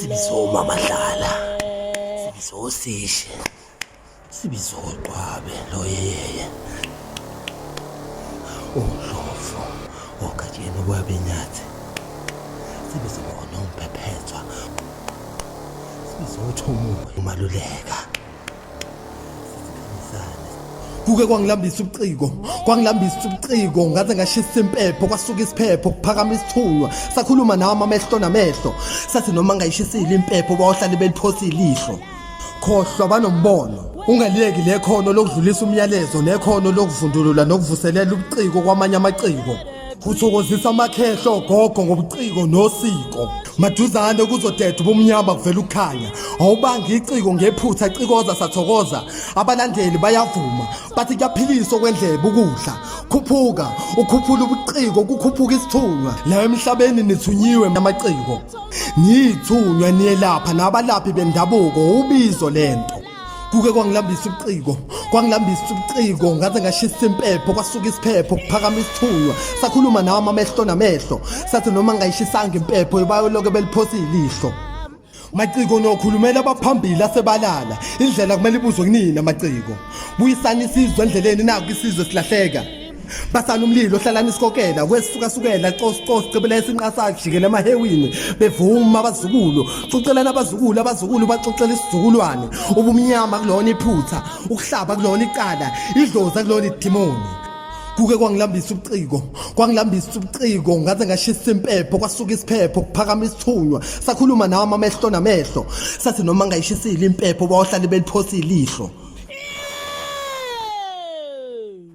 Sibizoma madlala, sibizosishe, sibizoqwabe lo yeye. Uhlofo, okajeni kwabenyathi. Sibizobona umpephethwa. Sibizothumuka umaluleka. Kuke kwangilambisa ubuciko, ngaze ngashisa impepho, kwasuka isiphepho, kuphakama isithunywa, sakhuluma nami amehlo namehlo, sathi noma ngayishisile impepho bayohlala beliphosa ilihlo. Khohlwa banombono, ungaliyeki lekhono lokudlulisa umyalezo, nekhono lokuvundulula nokuvuselela ubuciko kwamanye amaciko. Kuthokozisa amakhehlo ogogo ngobuciko nosiko. Maduzane kuzodeda ubumnyama kuvela ukukhanya. Awubangi iciko ngephutha icikoza sathokoza. Abalandeli bayavuma, bathi kuyaphilisa okwendlebe ukudla. Khuphuka, ukhuphula ubuciko, kukhuphuka isithunywa. La emhlabeni nithunyiwe namaciko. Nithunywa niyelapha nabalaphi bendabuko ubizo lento. Kuke kwangilambisa ubuciko, ngaze ngashisa impepho, kwasuka isiphepho, kuphakama isithunywa, sakhuluma nami amehlo namehlo, sathi noma ngayishisanga impepho bayoloke beliphosa ilihlo. Maciko nokhulumela abaphambili asebalala, indlela kumele ibuzwe kunina maciko. Buyisani isizwe endleleni naku isizwe silahleka. Basana umlilo hlalana isikokela kwesukasukela cosi cebela esinqasa kujikela emahewini bevuma abazukulu xucelana abazukulu baxoxela isizukulwane ubumnyama kulona iphutha ukuhlaba kulona iqala idloza kulona idimoni. Kuke kwangilambisa ubuciko, ngaze ngashisa impepho, kwasuka isiphepho, kuphakama isithunywa, sakhuluma nami amehlo namehlo, sathi noma ngayishisile impepho bayohlala beliphosa ilihlo.